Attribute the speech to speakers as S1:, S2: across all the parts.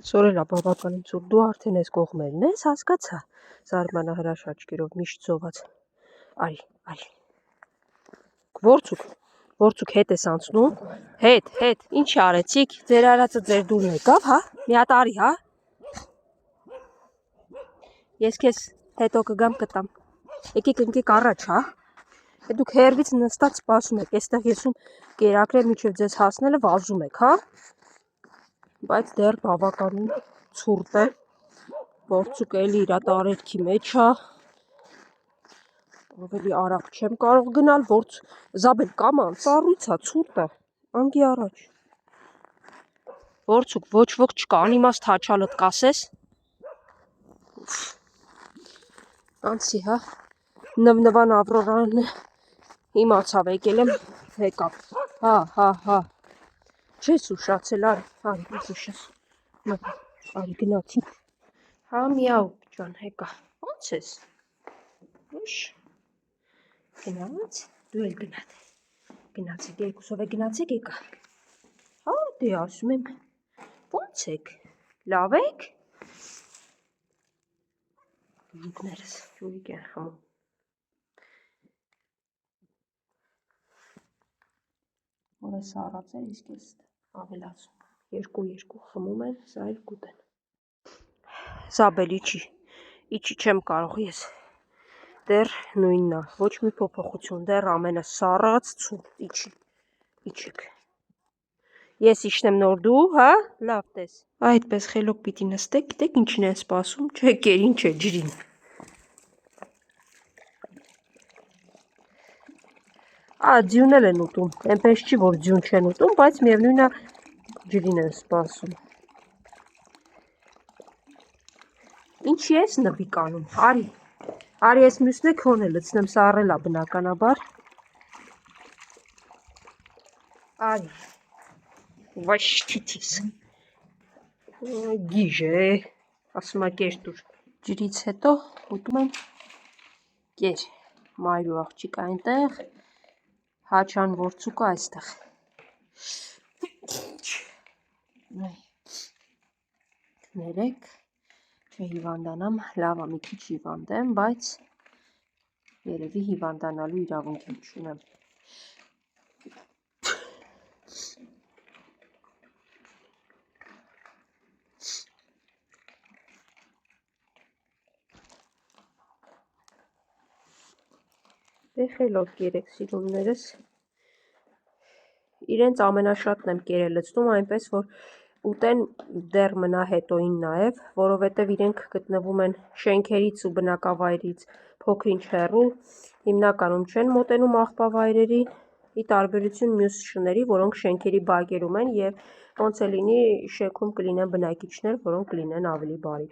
S1: Սորելա բավականին ծուր, դու արդեն ես կողմերն ես, հասկացա, զարմանահրաշ աչքերով միշտ զոված, արի, որցուկ հետ ես անցնում, հետ, ինչի արեցիք, ձեր արածը ձեր դուրն եկավ, հա, մի հատ արի, հա, ես քեզ հետո կգամ կտամ, եկեք ընկեք առաջ, հա, դուք հերվից նստած սպասում եք, այստեղ եսում կերակրել մինչև ձեզ հասնելը վազում եք, հա, բայց դեռ բավականին ցուրտ է, որցուկ էլի իր տարերքի մեջ է, ավելի արագ չեմ կարող գնալ, Զաբել կաման, ծառույց է, ցուրտ է, անգի առաջ, որցուկ ոչ ոք չկա, անիմաստ հաչալդ կասես, անցի, հա, նվնվան Ավրորան իմացավ եկել եմ, եկավ, հա, չես ուշացել, արի, ես ուշես, արի գնացինք, հա, միավ ջան, հեկա, ոնց ես, ուշ, գնաց, դու էլ գնացեք, երկուսով է գնացեք եկա, հա, դե ասում եմ, ոնց եք, լավ եք, յուկներս, ջուրիկ են խմում, որը սառած էր, իսկ ես ավելացում, երկու խմում են, սա էլ կուտ են, Զաբել իչի չեմ կարող ես, դեռ նույնն է, ոչ մի փոփոխություն, դեռ ամենը սառած ցուրտ, իչիք, ես իջնեմ նոր դու, հա, լավ տես, այդպես խելոք պիտի նստեք, գիտեք ինչին են սպասում, չէ կերին չէ, ջրին, ձյուն էլ են ուտում, այնպես չի, որ ձյուն չեն ուտում, բայց միևնույն է ջրին են սպասում, ինչի ես նվիկ անում, արի ես մյուսն է քոն է լցնեմ, սառել է բնականաբար, արի, վայ շիթիս, գիժ է, ասում է կեր տուր, ջրից հետո ուտում եմ կեր, մայրու աղջիկ այնտեղ, հաչան որցուկը այստեղ, ներեք, չհիվանդանամ, լավ է մի քիչ հիվանդ եմ, բայց երևի հիվանդանալու իրավունք չունեմ, դե խելոք երեք սիրուններս, իրենց ամենաշատն եմ կեր է լցնում, այնպես որ ուտեն դեռ մնա հետոին նաև, որովհետև իրենք գտնվում են շենքերից ու բնակավայրից փոքր-ինչ հեռու, հիմնականում չեն մոտենում աղբավայրերի, ի տարբերություն մյուս շների, որոնք շենքերի բակերում են և ոնց է լինի շենքում կլինեն բնակիչներ, որոնք կլինեն ավելի բարի,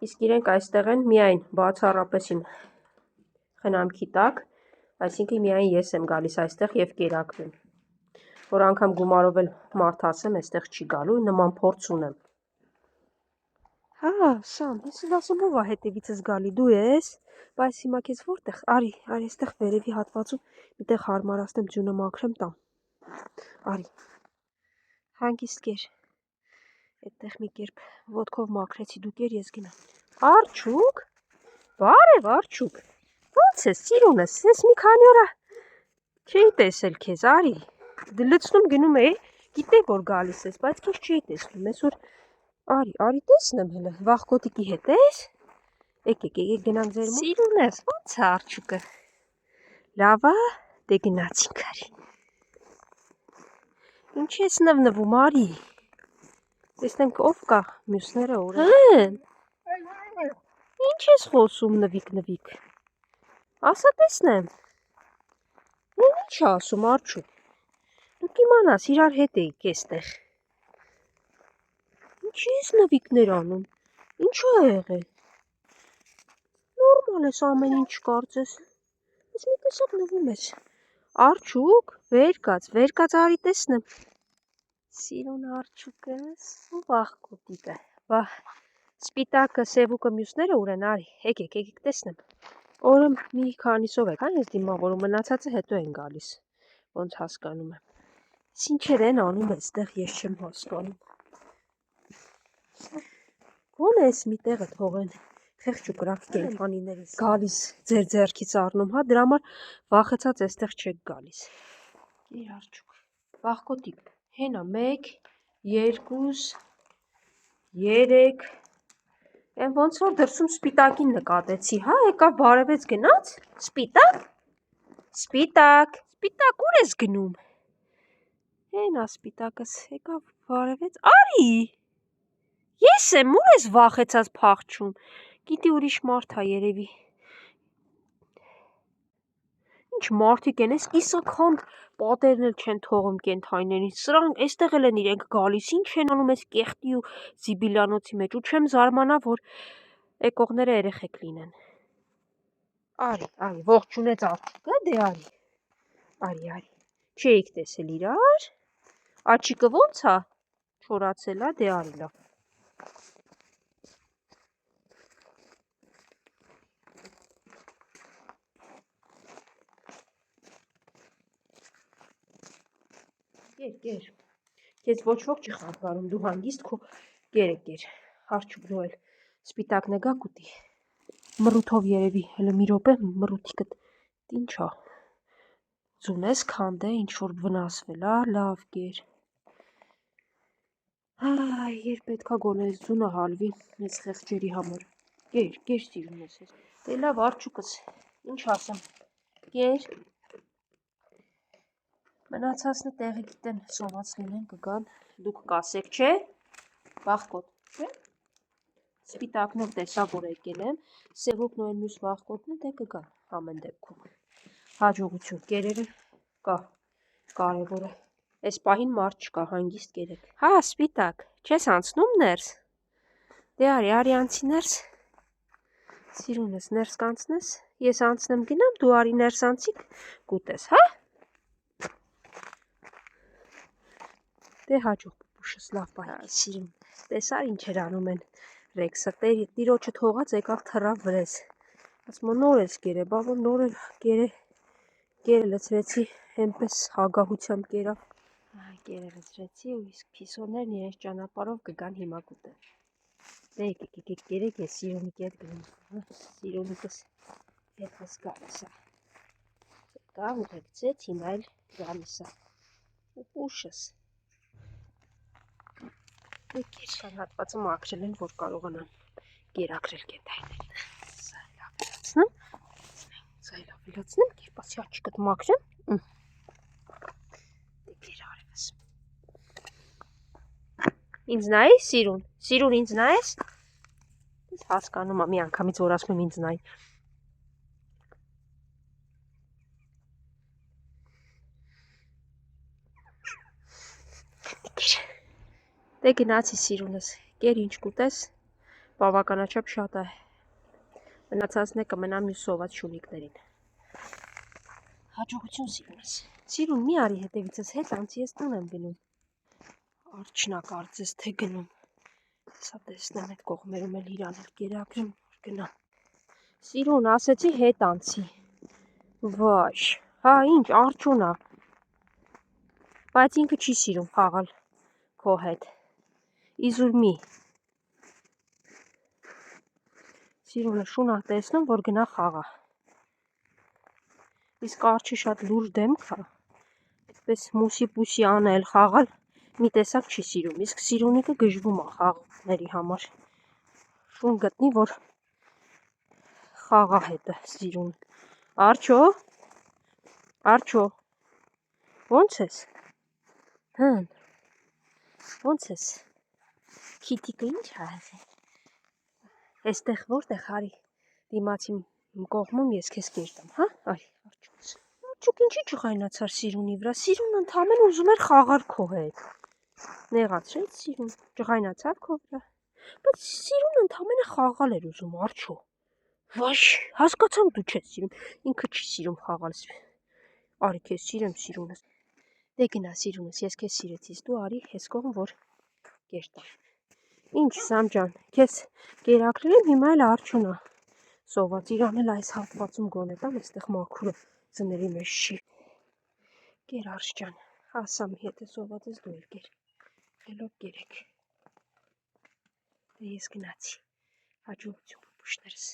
S1: իսկ իրենք այստեղ են միայն բացառապես իմ խնամքի տակ, այսինքն միայն ես եմ գալիս այստեղ և կերակրում, որ անգամ գումարով էլ մարդ ասեմ, այստեղ չի գալու, նման փորձ ունեմ, հա, Սամ, ես ասում ով է հետևիցս գալի, դու ես, բայց հիմա քեզ որտեղ, արի, այստեղ վերևի հատվածում, միտեղ հարմարացնեմ ձյունը մաքրեմ տամ, արի, հանգիստ կեր, այդտեղ մի կերպ ոտքով մաքրեցի դու կեր, ես գնամ, Արջուկ, բարև Արջուկ, ոնց ես սիրունս, ես մի քանի օր չէի տեսել քեզ, արի, լցնում գնում էի, գիտեի որ գալիս ես, բայց քեզ չէի տեսնում, այսօր արի տեսնեմ հələ, վաղկոտիկի հետ ես, եկեք գնամ ձեր մոտ, սիրունս, ոնց է Արջուկը, լավ է, դե գնացինք արի, ինչի ես նվնվում, արի, տեսնենք ով կա, մյուսները ուր են, ինչ ես խոսում նվիկ, ասա տեսնեմ, ինչ է ասում Արջուկ, դու կիմանաս իրար հետ էիք էստեղ, ինչի ես նվիկներ անում, ինչ է եղել, նորմալ ես ամեն ինչ կարծես, ես մի տեսակ նվում ես, Արջուկ, վեր կաց արի տեսնեմ, սիրուն Արջուկս ու վաղկոտիկը, սպիտակը, սևուկը մյուսները ուր են, արի, եկեք տեսնեմ, օրը մի քանիսով եք, ես դիմավորում, մնացածը հետո են գալիս, ոնց հասկանում եմ, ինչեր են անում այստեղ, ես չեմ հասկանում, Ո՞ն է էս մի տեղը թողեն։ Խեղճ ու կրակ կենդանիներից գալիս ձեր ձեռքից առնում, հա, դրա համար վախեցած այստեղ չեք գալիս։ Կեր արջուկ։ Վախկոտիկ, հենա 1, 2, 3, Են ոնց որ դրսում սպիտակին նկատեցի, հա, եկավ բարևեց գնաց, սպիտակ, սպիտակ ուր ես գնում, հենա սպիտակս, եկավ բարևեց, արի, ես եմ, ուր ես վախեցած փախչում, գիտի ուրիշ մարդ ա երևի, ինչ մարդիկ են, ես իսաքանդ պատերն էլ չեն թողում կենդանիներին, սրանք էստեղ էլ են իրենք գալիս, ինչ են անում այս կեղտի ու զիբիլյանոցի մեջ, ու չեմ զարմանա, որ եկողները երեխեք լինեն։ Արի, ողջունեց աղջիկը, դե արի, չէիք տեսել իրար, աչիկը ոնց ա, չորացել ա, դե արի լավ։ Կեր, կեզ ոչ ոք չի խանգարում, դու հանգիստ քո կեր, հարչուկ դու էլ սպիտակ նգա կուտի, մռութով երևի, հլը մի րոպե մռութիկդ ինչա, ձուն ես քանդ է, ինչ որ վնասվել ա, լավ կեր, երբ պետքա գոնե ես ձունը հալվի, ես խեղճերի համար, կեր սիրուն ես ես, դե լավ արջուկս, ինչ ասեմ, կեր, մնացածնը տեղի գիտեն սոված լինեն կգան, դուք կասեք, չէ, վախկոտ, չէ, սպիտակնով տեսա, որ եկել եմ, սևոքն ու են մյուս վախկոտն է, դե կգան, ամեն դեպքում, հաջողություն, կերերը կա, կարևոր է, այս պահին մարդ չկա, հանգիստ կերեք, հա, սպիտակ, չես անցնում ներս, դե արի անցի ներս, սիրունս ներս կանցնես, ես անցնեմ գնամ, դու արի ներս անցիկ, կուտես, հա, դե հաջող պուպուշս լավ պահի սիրուն, տեսար ինչեր անում են ռեքսը, տիրոջը թողած եկավ թռավ վրես, ասմա նոր ես կեր է, բա որ նոր էլ կերը լցրեցի, հենպես հագահությամբ կերավ, կերը լցրեցի ու իսկ պիսոներն իրենց ճանապարով կգան հիմա կուտը, դե եկեք կերեք ես սիրունի կետ գնում, սիրունիկս հետս գալիս է, կա ուղեկցեց հիմա էլ գալիս է, պուպուշս, Կան հատվածը մաքրել են, որ կարողանան կերակրել կենդանիներին, զայլավիլացնեմ, կերպասի աչիկդ մաքրեմ, դե կեր արևս, ինձ նայ սիրուն ինձ նայես, ես հասկանում եմ մի անգամից որ ասում եմ ինձ նայ, դե գնացի սիրունս, կեր ինչ կուտես, բավականաչափ շատ է, մնացածն է կմնա մյուս սոված շունիկներին, հաջողություն սիրունս, սիրուն մի արի հետևիցս հետ անցի ես տուն եմ գնում, արջնա կարծես թե գնում, սա տեսնեմ այդ կողմերում էլ իրան էլ կերակրեմ, որ գնամ, սիրուն ասեցի հետ անցի, վայ, հա ինչ արջունա, բայց ինքը չի սիրում խաղալ քո հետ, իզուր մի, սիրունը շուն ա տեսնում, որ գնա խաղա, իսկ արջի շատ լուրջ դեմք ա, այդպես մուսի-պուսի անել խաղալ, մի տեսակ չի սիրում, իսկ սիրունիկը գժվում ա խաղների համար, շուն գտնի, որ խաղա հետը սիրուն, արջո, ոնց ես, ոնց ես, քիթիկը ինչ ա հեղել, էստեղ որտեղ արի, դիմացի կողմում ես քեզ կերտամ, հա, արի, արջուկ ինչի չխայնացար սիրունի վրա, սիրուն ընդամեն ուզում էր խաղար քո հետ, նեղացրեց սիրուն, ջղայնացավ քո վրա, բայց սիրուն ընդամենը խաղալ էր ուզում, արջո, վայ, հասկացամ դու չես սիրում, ինքը չի սիրում խաղալ, արի քեզ սիրեմ սիրունս, դե գնա սիրունս, ես քեզ սիրեցիս, դու արի ես կողմ, որ կերտամ, ինչ Սամ ջան, քեզ կերակրել եմ, հիմա էլ արջունա, սոված, իրան էլ այս հատվածում գոնե տամ, այստեղ մաքուրը ձների մեջ չի, կեր արջ ջան, ասամ, եթե սոված ես դու էլ կեր, խելոք կերեք, Դե ես գնացի։ Հաջողություն պուպուշներս։